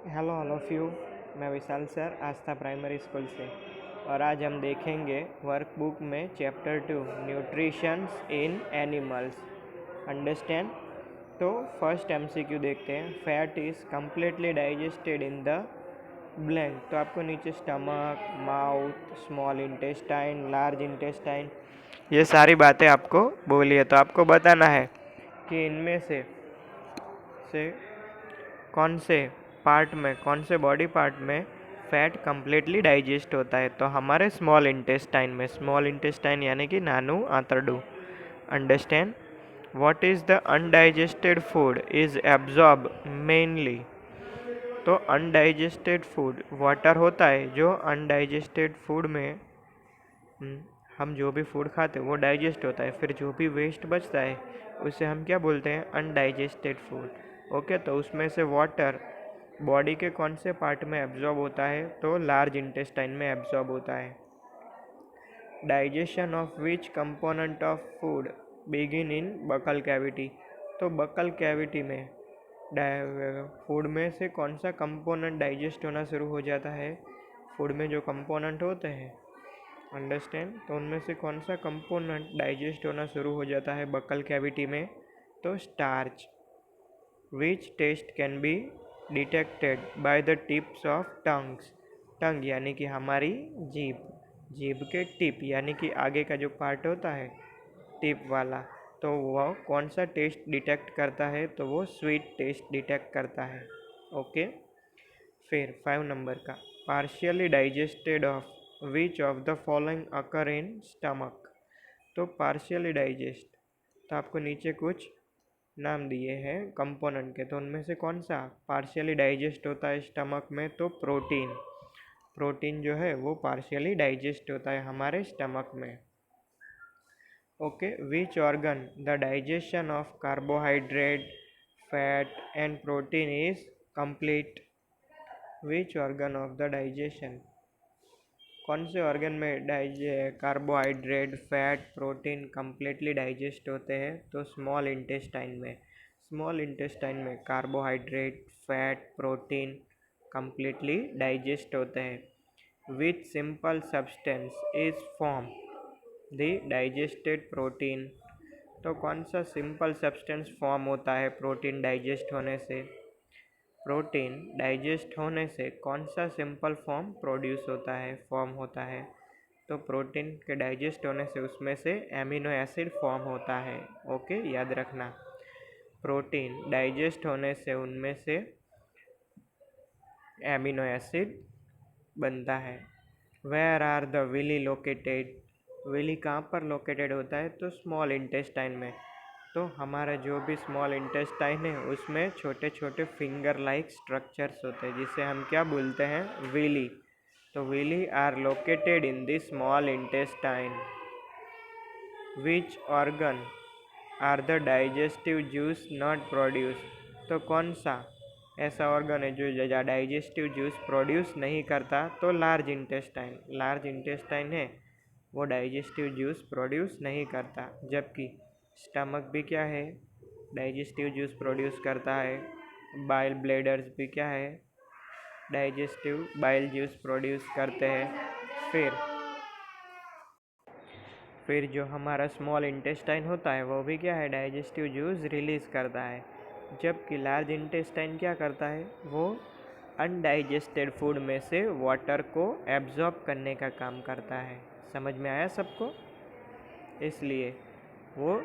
Hello all of you. मैं विशाल sir आस्था primary school से, और आज हम देखेंगे वर्कबुक में चैप्टर 2 न्यूट्रिशंस इन एनिमल्स। अंडरस्टैंड। तो फर्स्ट एमसीक्यू देखते हैं। Fat is completely digested in the blank. तो आपको नीचे stomach, mouth, small intestine, large intestine, ये सारी बातें आपको बोली है। तो आपको बताना है कि इनमें से कौन से पार्ट में, कौन से बॉडी पार्ट में फैट कम्प्लीटली डाइजेस्ट होता है। तो हमारे स्मॉल इंटेस्टाइन में, स्मॉल इंटेस्टाइन यानी कि नानू आंतरडू। Understand. What is the undigested food is absorb mainly. तो अनडाइजेस्टेड फूड वाटर होता है। जो अनडाइजेस्टेड फूड में हम जो भी फूड खाते हैं वो डाइजेस्ट होता है, फिर जो भी वेस्ट बचता है उसे हम क्या बोलते हैं, अनडाइजेस्टेड फूड। ओके, तो उसमें से वाटर बॉडी के कौन से पार्ट में एब्जॉर्ब होता है, तो लार्ज इंटेस्टाइन में एब्जॉर्ब होता है। Digestion of which component of food begin in buccal cavity. तो बकल कैविटी में फूड में से कौन सा कंपोनेंट डाइजेस्ट होना शुरू हो जाता है। फूड में जो कंपोनेंट होते हैं, अंडरस्टैंड, तो उनमें से कौन सा कंपोनेंट डाइजेस्ट होना शुरू हो जाता है बकल कैविटी में, तो starch. Which test can be detected by the tips of tongues. Tongue यानी कि हमारी जीभ, जीभ के टिप यानी कि आगे का जो पार्ट होता है टिप वाला, तो वह कौन सा टेस्ट डिटेक्ट करता है, तो वो स्वीट टेस्ट डिटेक्ट करता है। ओके। फिर 5 नंबर का, partially digested of which of the following occur in stomach. तो पार्शियली डाइजेस्ट, तो आपको नीचे कुछ नाम दिए हैं कंपोनेंट के, तो उनमें से कौन सा पार्शियली डाइजेस्ट होता है स्टमक में, तो प्रोटीन। प्रोटीन जो है वो पार्शियली डाइजेस्ट होता है हमारे स्टमक में। Okay. Which organ the digestion of carbohydrate, fat and protein is complete. Which organ of the digestion, कौन से ऑर्गन में carbohydrate, fat, protein completely digest होते हैं, तो स्मॉल इंटेस्टाइन में। स्मॉल इंटेस्टाइन में carbohydrate, fat, protein completely digest होते हैं। Which simple substance is form the digested protein. तो कौन सा सिंपल सब्सटेंस फॉर्म होता है प्रोटीन डाइजेस्ट होने से। प्रोटीन डाइजेस्ट होने से कौन सा सिंपल फॉर्म प्रोड्यूस होता है, फॉर्म होता है, तो प्रोटीन के डाइजेस्ट होने से उसमें से एमिनो एसिड फॉर्म होता है। ओके, याद रखना। प्रोटीन डाइजेस्ट होने से उनमें से एमिनो एसिड बनता है। Where are the villi located. Villi कहाँ पर लोकेटेड होता है, तो स्मॉल इंटेस्टाइन में। तो हमारा जो भी स्मॉल इंटेस्टाइन है उसमें छोटे छोटे फिंगर लाइक स्ट्रक्चर्स होते हैं, जिसे हम क्या बोलते हैं, विली। तो villi are located in the small intestine. Which organ are the digestive juice not produce. तो कौन सा ऐसा ऑर्गन है जो डाइजेस्टिव जूस प्रोड्यूस नहीं करता, तो लार्ज इंटेस्टाइन। लार्ज इंटेस्टाइन है वो डाइजेस्टिव जूस प्रोड्यूस नहीं करता, जबकि स्टमक भी क्या है, डाइजेस्टिव जूस प्रोड्यूस करता है। बाइल ब्लेडर्स भी क्या है, डाइजेस्टिव बाइल जूस प्रोड्यूस करते हैं। फिर जो हमारा स्मॉल इंटेस्टाइन होता है वो भी क्या है, डाइजेस्टिव जूस रिलीज़ करता है, जबकि लार्ज इंटेस्टाइन क्या करता है, वो अनडाइजेस्टेड फूड में से वाटर को एब्जॉर्ब करने का काम करता है। समझ में आया सबको। इसलिए वो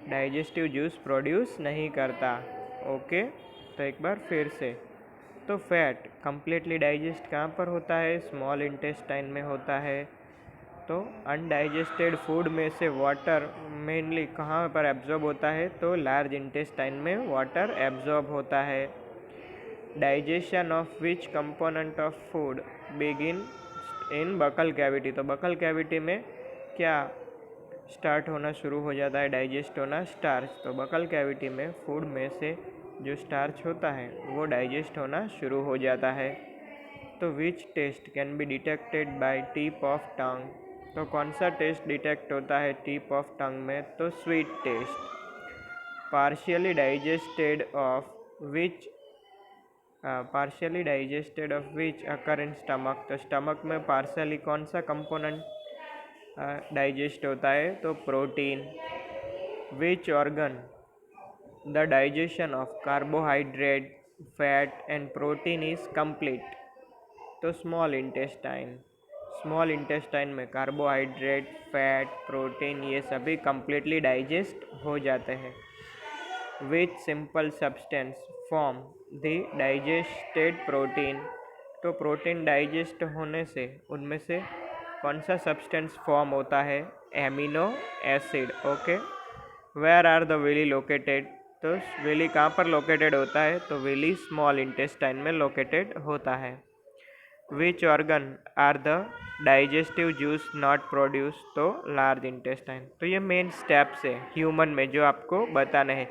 डाइजेस्टिव जूस प्रोड्यूस नहीं करता। ओके, तो एक बार फिर से, तो फैट कम्प्लीटली डाइजेस्ट कहाँ पर होता है, स्मॉल इंटेस्टाइन में होता है। तो अनडाइजेस्टेड फूड में से वाटर मेनली कहाँ पर एब्जॉर्ब होता है, तो लार्ज इंटेस्टाइन में वाटर एब्जॉर्ब होता है। Digestion of which component of food begin in buccal cavity. तो बकल कैविटी में क्या स्टार्ट होना शुरू हो जाता है, डाइजेस्ट होना, स्टार्च। तो बकल कैविटी में फूड में से जो स्टार्च होता है वो डाइजेस्ट होना शुरू हो जाता है। तो which test can be detected by tip of tongue. तो कौन सा टेस्ट डिटेक्ट होता है टिप ऑफ टंग में, तो sweet taste. Partially digested of which partially digested of which occur in stomach. तो स्टमक में पार्शियली कौन सा कंपोनेंट डाइजेस्ट होता है? तो protein. Which organ the digestion of carbohydrate fat and protein is complete. तो स्मॉल इंटेस्टाइन। स्मॉल इंटेस्टाइन में carbohydrate fat protein ये सभी कंप्लीटली डाइजेस्ट हो जाते हैं। Which simple substance form the digested protein. तो प्रोटीन डाइजेस्ट होने से उनमें से कौन सा सब्सटेंस फॉर्म होता है? Amino acid. Okay. Where are the villi located. तो विली कहाँ पर लोकेटेड होता है? तो विली स्मॉल इंटेस्टाइन में लोकेटेड होता है। Which organ are the digestive juice not produce. तो लार्ज इंटेस्टाइन। तो ये मेन स्टेप्स है ह्यूमन में जो आपको बताने हैं।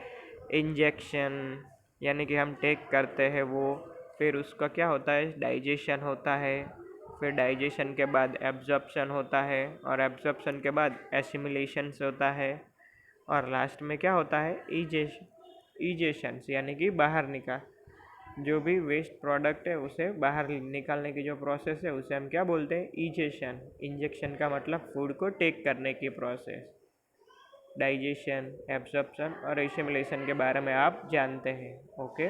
इंजेक्शन यानी कि हम टेक करते हैं वो, फिर उसका क्या होता है? डाइजेशन होता है, फिर डाइजेशन के बाद एब्जॉर्प्शन होता है, और एब्जॉर्प्शन के बाद एसिमिलेशन होता है, और लास्ट में क्या होता है? ईजेशन यानी कि बाहर निकाल, जो भी वेस्ट प्रोडक्ट है उसे बाहर निकालने की जो प्रोसेस है उसे हम क्या बोलते हैं? ईजेशन। इंजेक्शन का मतलब फूड को टेक करने की प्रोसेस। डाइजेशन, एब्जॉर्प्शन और एसिमिलेशन के बारे में आप जानते हैं। Okay.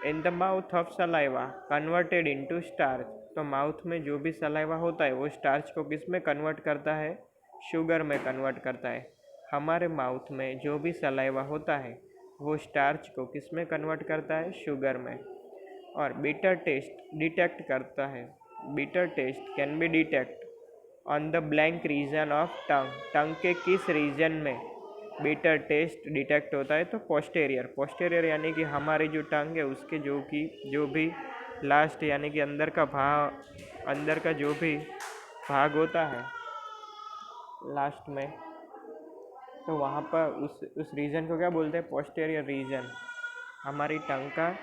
In the mouth of saliva converted into starch. तो माउथ में जो भी सलाइवा होता है वो स्टार्च को किस में कन्वर्ट करता है? शुगर में कन्वर्ट करता है। हमारे माउथ में जो भी सलाइवा होता है वो स्टार्च को किस में कन्वर्ट करता है? शुगर में। और बिटर टेस्ट डिटेक्ट करता है। Bitter taste can be detect on the blank region of tongue. Tongue के किस रीजन में बिटर टेस्ट डिटेक्ट होता है? तो पोस्टेरियर। पोस्टेरियर यानी कि हमारी जो टंग है उसके जो भी लास्ट यानी कि अंदर का जो भी भाग होता है लास्ट में, तो वहाँ पर उस रीजन को क्या बोलते हैं? Posterior region. हमारी टंग का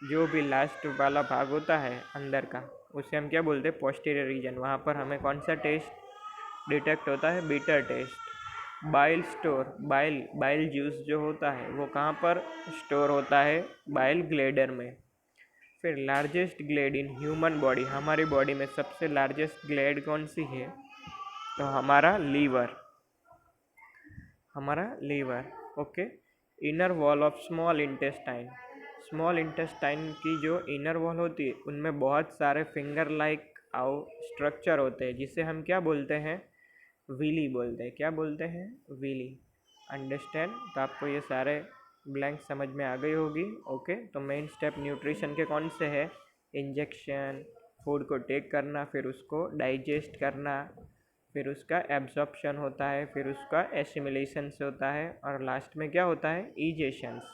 जो भी लास्ट वाला भाग होता है अंदर का उसे हम क्या बोलते हैं? Posterior reason. वहाँ पर हमें कौन सा टेस्ट डिटेक्ट होता है? Bitter test. Bile store. Bile juice जो होता है वो कहाँ पर स्टोर होता है? बाइल ग्लैडर में। फिर largest gland in human body. हमारी बॉडी में सबसे लार्जेस्ट ग्लैड कौन सी है? तो हमारा liver. Okay. Inner wall of small intestine. Small intestine की जो इनर वॉल होती है उनमें बहुत सारे फिंगर लाइक स्ट्रक्चर होते हैं जिसे हम क्या बोलते हैं? विली बोलते हैं। क्या बोलते हैं? विली। अंडरस्टैंड? तो आपको ये सारे ब्लैंक समझ में आ गई होगी। ओके। तो मेन स्टेप न्यूट्रिशन के कौन से है? इंजेक्शन, फूड को टेक करना, फिर उसको डाइजेस्ट करना, फिर उसका एब्जॉर्प्शन होता है, फिर उसका एसिमिलेशन होता है, और लास्ट में क्या होता है? ईजेशंस।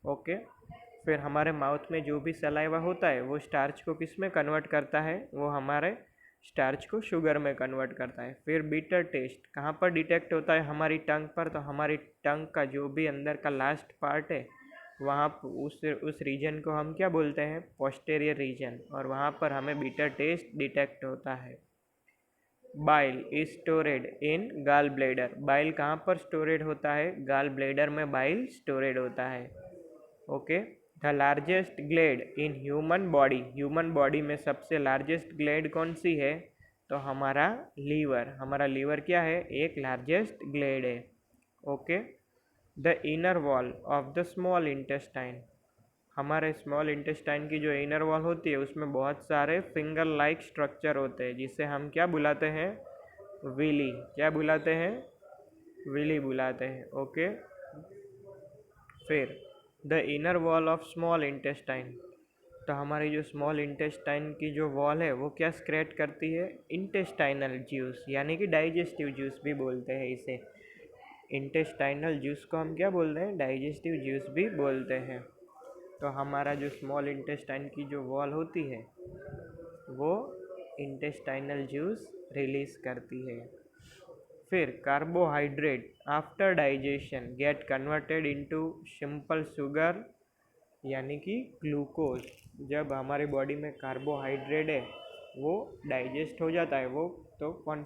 ओके। फिर हमारे माउथ में जो भी सलाइवा होता है वो स्टार्च को किस में कन्वर्ट करता है? वो हमारे स्टार्च को शुगर में कन्वर्ट करता है। फिर बिटर टेस्ट कहाँ पर डिटेक्ट होता है? हमारी टंग पर। तो हमारी टंग का जो भी अंदर का लास्ट पार्ट है वहाँ उस रीजन को हम क्या बोलते हैं? Posterior region. और वहाँ पर हमें बिटर टेस्ट डिटेक्ट होता है। Bile is storeyed in gall bladder. Bile कहाँ पर स्टोरेड होता है? गाल ब्लेडर में बाइल स्टोरेड होता है। Okay. The largest gland in human body. Human body में सबसे लार्जेस्ट ग्लैड कौन सी है? तो हमारा लीवर। हमारा लीवर क्या है? एक लार्जेस्ट ग्लैड है। Okay. The inner wall of the small intestine. हमारे स्मॉल इंटेस्टाइन की जो इनर वॉल होती है उसमें बहुत सारे फिंगर लाइक स्ट्रक्चर होते हैं जिसे हम क्या बुलाते हैं? विली। क्या बुलाते हैं? विली बुलाते हैं। ओके। फिर the inner wall of small intestine. तो हमारी जो स्मॉल इंटेस्टाइन की जो वॉल है वो क्या स्क्रेट करती है? इंटेस्टाइनल जूस यानी कि डाइजेस्टिव जूस भी बोलते हैं इसे। इंटेस्टाइनल जूस को हम क्या बोलते हैं? डाइजेस्टिव जूस भी बोलते हैं। तो हमारा जो स्मॉल इंटेस्टाइन की जो वॉल होती है वो इंटेस्टाइनल जूस रिलीज करती है। फिर carbohydrate after digestion get converted into simple sugar यानी कि ग्लूकोज। जब हमारी बॉडी में कार्बोहाइड्रेट है वो डाइजेस्ट हो जाता है वो तो कौन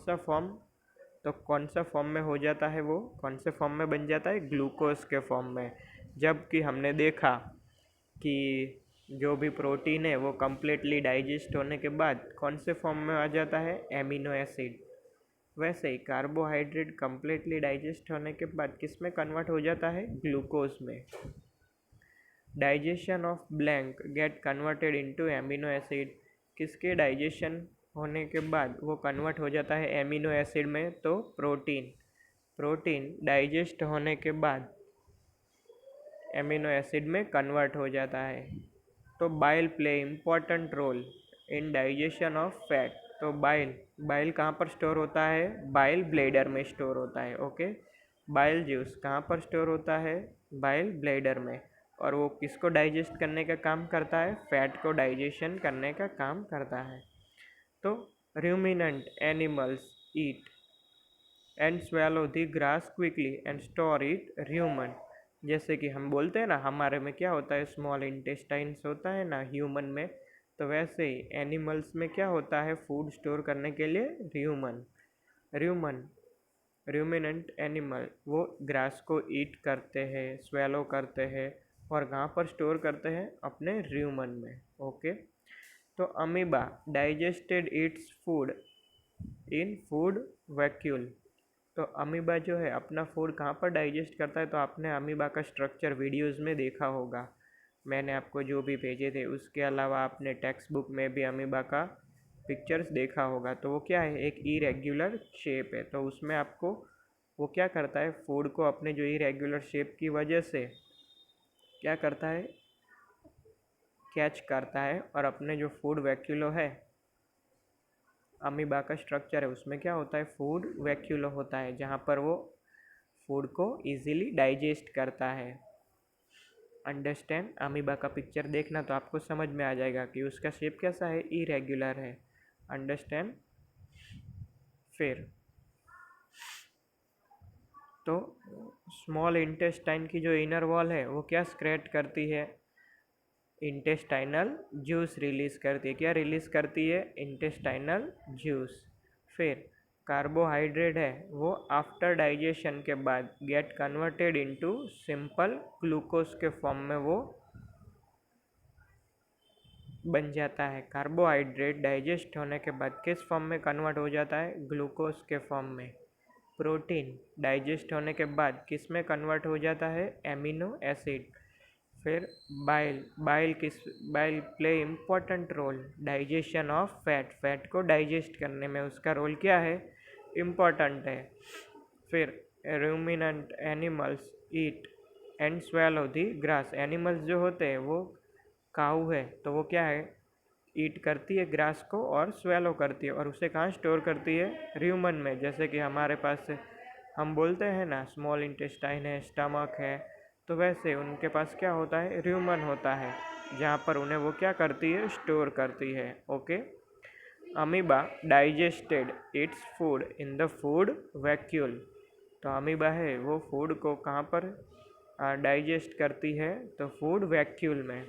सा फॉर्म में हो जाता है? वो कौन से फॉर्म में बन जाता है? ग्लूकोज के फॉर्म में। जबकि हमने देखा कि जो भी प्रोटीन है वो कम्प्लीटली डाइजेस्ट होने के बाद कौन से फॉर्म में आ जाता है, एमिनो एसिड। वैसे ही कार्बोहाइड्रेट कम्प्लीटली डाइजेस्ट होने के बाद किस में कन्वर्ट हो जाता है, ग्लूकोज में। Digestion of blank get converted into amino acid, किसके डाइजेशन होने के बाद वो कन्वर्ट हो जाता है एमिनो एसिड में, तो प्रोटीन। प्रोटीन डाइजेस्ट होने के बाद एमिनो एसिड में कन्वर्ट हो जाता है। तो bile play important role in digestion of fat. तो बाइल बाइल कहाँ पर स्टोर होता है, बाइल ब्लैडर में स्टोर होता है। ओके, बाइल जूस कहाँ पर स्टोर होता है, बाइल ब्लैडर में। और वो किसको डाइजेस्ट करने का काम करता है, फैट को डाइजेशन करने का काम करता है। तो ruminant animals eat and swallow the grass quickly and store it rumen। जैसे कि हम बोलते हैं ना, हमारे में क्या होता है, स्मॉल इंटेस्टाइन्स होता है ना ह्यूमन में, तो वैसे ही एनिमल्स में क्या होता है, फूड स्टोर करने के लिए र्यूमन। र्यूमन रूमिनेंट एनिमल वो ग्रास को ईट करते हैं, स्वेलो करते हैं, और कहाँ पर स्टोर करते हैं, अपने र्यूमन में। ओके, तो amoeba digested its food in food vacuole. तो अमीबा जो है अपना फूड कहाँ पर डाइजेस्ट करता है, तो आपने अमीबा का स्ट्रक्चर वीडियोस में देखा होगा, मैंने आपको जो भी भेजे थे। उसके अलावा आपने टेक्स्ट बुक में भी अमीबा का पिक्चर्स देखा होगा। तो वो क्या है, एक इरेग्युलर शेप है। तो उसमें आपको वो क्या करता है, फूड को अपने जो इरेग्युलर शेप की वजह से क्या करता है, कैच करता है, और अपने जो फूड वैक्यूलो है, अमीबा का स्ट्रक्चर है, उसमें क्या होता है, फूड वैक्यूलो होता है, जहाँ पर वो फूड को इजीली डाइजेस्ट करता है। अंडरस्टैंड, अमीबा का पिक्चर देखना तो आपको समझ में आ जाएगा कि उसका शेप कैसा है, इरेग्युलर है। अंडरस्टैंड। फिर तो स्मॉल इंटेस्टाइन की जो इनर वॉल है वो क्या स्क्रेट करती है, इंटेस्टाइनल जूस रिलीज करती है। क्या रिलीज करती है, इंटेस्टाइनल जूस। फिर कार्बोहाइड्रेट है वो आफ्टर डाइजेशन के बाद get converted into simple glucose के फॉर्म में वो बन जाता है। कार्बोहाइड्रेट डाइजेस्ट होने के बाद किस फॉर्म में कन्वर्ट हो जाता है, ग्लूकोज के फॉर्म में। प्रोटीन डाइजेस्ट होने के बाद किस में कन्वर्ट हो जाता है, एमिनो एसिड। फिर bile play important role digestion of fat, fat को डाइजेस्ट करने में उसका रोल क्या है, इम्पोर्टेंट है। फिर ruminant animals eat and swallow the grass, animals जो होते हैं वो काऊ है तो वो क्या है, ईट करती है ग्रास को और स्वेलो करती है, और उसे कहाँ स्टोर करती है, र्यूमन में। जैसे कि हमारे पास हम बोलते हैं ना, स्मॉल इंटेस्टाइन है, स्टमक है, तो वैसे उनके पास क्या होता है, र्यूमन होता है, जहाँ पर उन्हें वो क्या करती है, स्टोर करती है। Okay, amoeba digested its food in the food vacuole. तो अमीबा है वो फूड को कहाँ पर डाइजेस्ट करती है, तो फूड वैक्यूल में।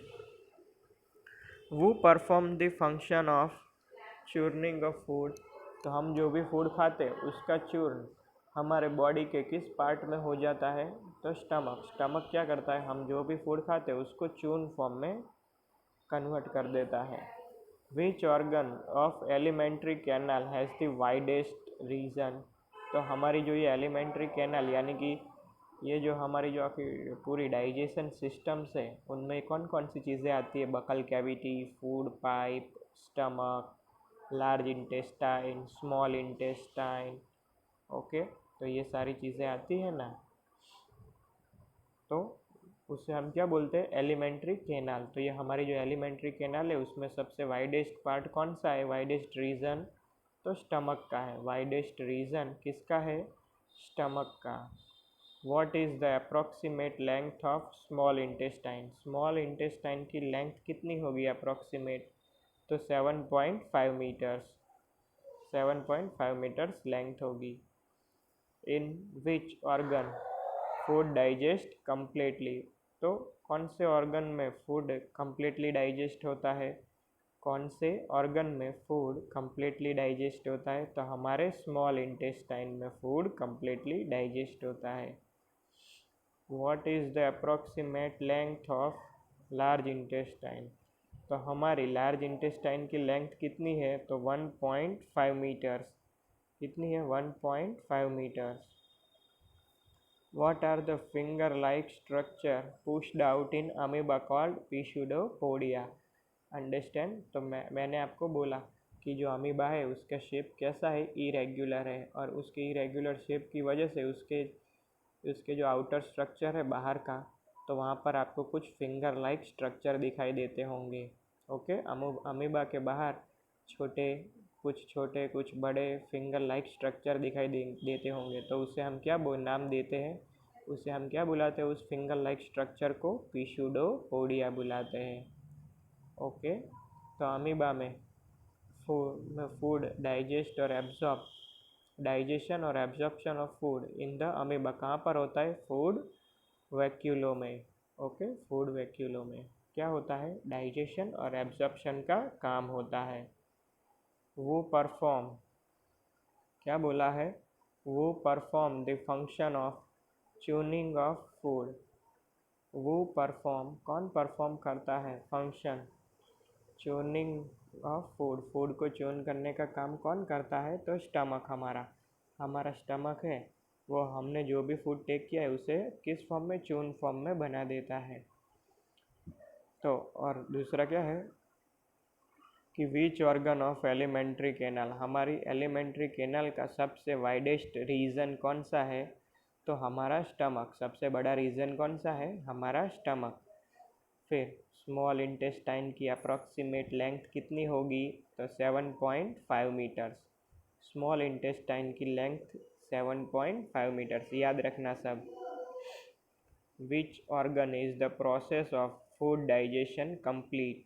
वो perform the function of churning of food. तो हम जो भी फूड खाते हैं उसका चूर्ण हमारे बॉडी के किस पार्ट में हो जाता है, तो स्टमक। स्टमक क्या करता है, हम जो भी फूड खाते हैं उसको चूर्ण फॉर्म में कन्वर्ट कर देता है। Which organ of alimentary canal has the widest region. तो हमारी जो ये एलिमेंट्री कैनाल यानी कि ये जो हमारी जो पूरी डाइजेशन सिस्टम्स है, उनमें कौन कौन सी चीज़ें आती है, buccal cavity, food pipe, stomach, large intestine, small intestine. Okay, तो ये सारी चीज़ें आती है ना, तो उसे हम क्या बोलते हैं, एलिमेंट्री कैनाल। तो ये हमारी जो एलिमेंट्री कैनाल है उसमें सबसे वाइडेस्ट पार्ट कौन सा है, वाइडेस्ट रीजन, तो स्टमक का है। वाइडेस्ट रीजन किसका है, स्टमक का। What is the approximate length of small intestine. Small intestine की लेंथ कितनी होगी अप्रॉक्सीमेट, तो 7.5 मीटर्स, 7.5 मीटर्स लेंथ होगी। In which organ food digest completely. तो कौन से ऑर्गन में फूड कम्प्लीटली डाइजेस्ट होता है, कौन से ऑर्गन में फूड कम्प्लीटली डाइजेस्ट होता है, तो हमारे स्मॉल इंटेस्टाइन में फूड कम्प्लीटली डाइजेस्ट होता है। What is the approximate length of large intestine. तो हमारी लार्ज इंटेस्टाइन की लेंथ कितनी है? तो 1.5 मीटर्स। कितनी है? 1.5 metres. What are the finger-like structure pushed out in amoeba called pseudopodia? Understand. तो मैंने आपको बोला कि जो अमीबा है उसका शेप कैसा है? इरेग्युलर है, और उसके इरेग्युलर शेप की वजह से उसके उसके जो आउटर स्ट्रक्चर है बाहर का, तो वहाँ पर आपको कुछ फिंगर लाइक स्ट्रक्चर दिखाई देते होंगे। ओके, अमीबा के बाहर छोटे कुछ बड़े फिंगर लाइक स्ट्रक्चर दिखाई देते होंगे, तो उसे हम क्या नाम देते हैं? उसे हम क्या बुलाते हैं? उस फिंगर लाइक स्ट्रक्चर को पिशुडोपोडिया बुलाते हैं। ओके, तो अमीबा में फूड डाइजेस्ट और एब्जॉर्ब डाइजेशन और absorption of food in the amoeba कहाँ पर होता है? फूड वैक्यूलो में। ओके, फूड वैक्यूलो में क्या होता है? डाइजेशन और एब्जॉर्प्शन का काम होता है। वो परफॉर्म, क्या बोला है? वो perform the function of tuning of food. वो परफॉर्म, कौन परफॉर्म करता है? Function tuning of food. Food को ट्यून करने का काम कौन करता है? तो स्टमक, हमारा स्टमक है वो हमने जो भी फूड टेक किया है उसे किस फॉर्म में? ट्यून फॉर्म में बना देता है। तो और दूसरा क्या है कि विच ऑर्गन ऑफ एलिमेंट्री कैनाल, हमारी एलिमेंट्री कैनाल का सबसे वाइडेस्ट रीजन कौन सा है? तो हमारा स्टमक। सबसे बड़ा रीजन कौन सा है? हमारा स्टमक। फिर स्मॉल इंटेस्टाइन की अप्रॉक्सीमेट लेंथ कितनी होगी? तो 7.5 मीटर्स। स्मॉल इंटेस्टाइन की लेंथ 7.5 मीटर्स, याद रखना सब। Which organ is the process of food digestion complete?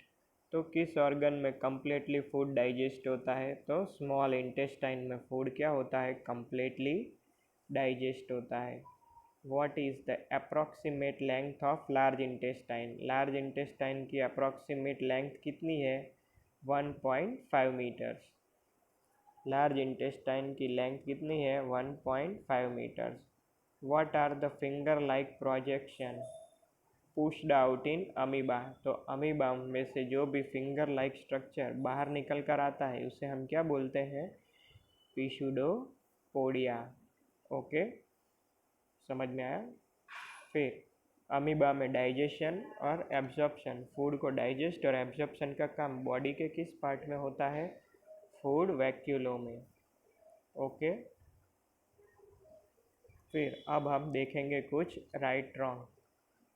तो किस ऑर्गन में कंप्लीटली फूड डाइजेस्ट होता है? तो स्मॉल इंटेस्टाइन में फूड क्या होता है? कंप्लीटली डाइजेस्ट होता है। What is the approximate length of large intestine? Large intestine की अप्रॉक्सीमेट लेंथ कितनी है? 1.5 मीटर्स। लार्ज इंटेस्टाइन की लेंथ कितनी है? 1.5 metres. What are the finger like projection pushed out in amoeba? तो अमीबा में से जो भी फिंगर लाइक स्ट्रक्चर बाहर निकल कर आता है उसे हम क्या बोलते हैं? पिशुडोपोडिया। ओके, समझ में आया? फिर अमीबा में डाइजेशन और एब्जॉर्प्शन, फूड को डाइजेस्ट और एब्जॉर्प्शन का काम बॉडी के किस पार्ट में होता है? फूड वैक्यूलो में। ओके, फिर अब हम देखेंगे कुछ राइट रॉन्ग।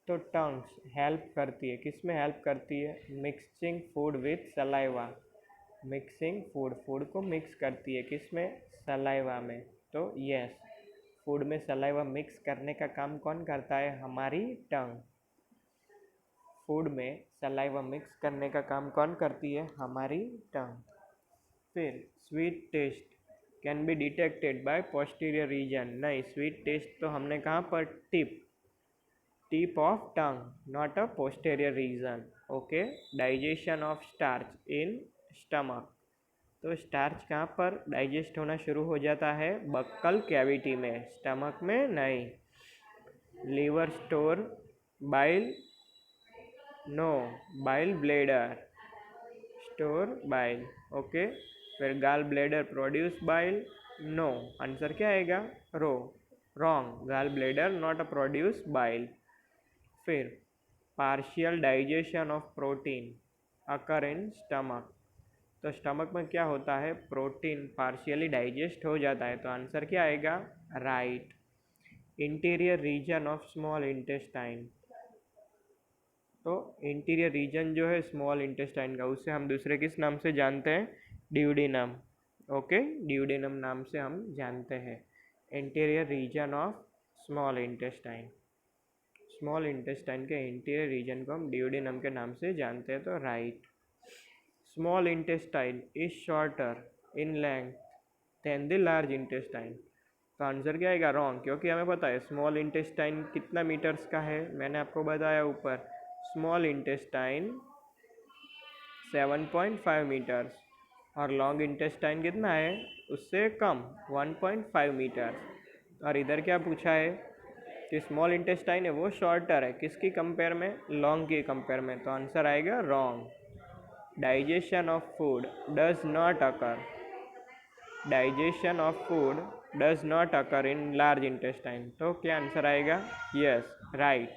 तो टंग्स हेल्प करती है, किस में हेल्प करती है? Mixing food with saliva. Mixing food को मिक्स करती है, किस में? सलाइवा में। तो यस, फूड में सलाइवा मिक्स करने का काम कौन करता है? हमारी टंग। फूड में सलाइवा मिक्स करने का काम कौन करती है? हमारी टंग। फिर sweet taste can be detected bye posterior reason. नहीं, स्वीट टेस्ट तो हमने कहाँ पर? Tip of tongue, not a posterior reason. Okay, digestion of starch in stomach. तो स्टार्च कहाँ पर डाइजेस्ट होना शुरू हो जाता है? बक्कल कैविटी में, स्टमक में नहीं। Liver store bile, no, bile bladder store bile. Okay, फिर gall bladder produce bile, no. Answer क्या आएगा? Wrong, gall bladder not a produce bile. फिर partial digestion of protein occur in stomach. तो stomach में क्या होता है? प्रोटीन पार्शियली डाइजेस्ट हो जाता है, तो आंसर क्या आएगा? Right. Interior region of small intestine. तो इंटीरियर रीजन जो है स्मॉल इंटेस्टाइन का, उसे हम दूसरे किस नाम से जानते हैं? ड्यूडेनम। ओके, ड्यूडेनम नाम से हम जानते हैं interior region of small intestine. Small intestine के इंटीरियर रीजन को हम ड्यूडेनम के नाम से जानते हैं, तो right. Small intestine is shorter in length than the large intestine. तो आंसर क्या आएगा? रॉन्ग, क्योंकि हमें पता है स्मॉल इंटेस्टाइन कितना मीटर्स का है, मैंने आपको बताया ऊपर। स्मॉल इंटेस्टाइन 7.5 मीटर्स और लॉन्ग इंटेस्टाइन कितना है? उससे कम, 1.5 मीटर्स। और इधर क्या पूछा है कि स्मॉल इंटेस्टाइन है वो शॉर्टर है, किसकी कंपेयर में? लॉन्ग की कंपेयर में, तो आंसर आएगा wrong. Digestion of food does not occur, digestion of food does not occur in large intestine. तो क्या आंसर आएगा? यस, राइट,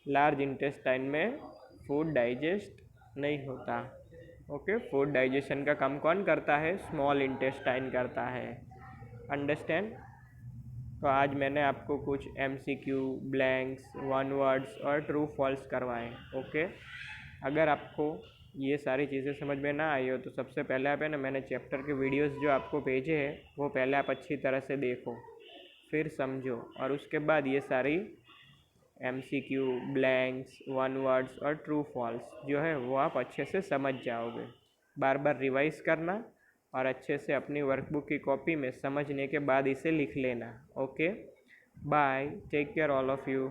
लार्ज इंटेस्टाइन में फूड डाइजेस्ट नहीं होता। ओके, फूड डाइजेशन का काम कौन करता है? स्मॉल इंटेस्टाइन करता है। अंडरस्टैंड? तो आज मैंने आपको कुछ MCQ, ब्लैंक्स, वन वर्ड्स और ट्रू फॉल्स करवाएं। ओके, अगर आपको ये सारी चीज़ें समझ में ना आई हो तो सबसे पहले आप है ना, मैंने चैप्टर के वीडियोस जो आपको भेजे हैं वो पहले आप अच्छी तरह से देखो, फिर समझो, और उसके बाद ये सारी MCQ, ब्लैंक्स, वन वर्ड्स और ट्रू फॉल्स जो है वो आप अच्छे से समझ जाओगे। बार बार रिवाइज करना और अच्छे से अपनी वर्कबुक की कॉपी में समझने के बाद इसे लिख लेना। Okay, bye, take care all of you.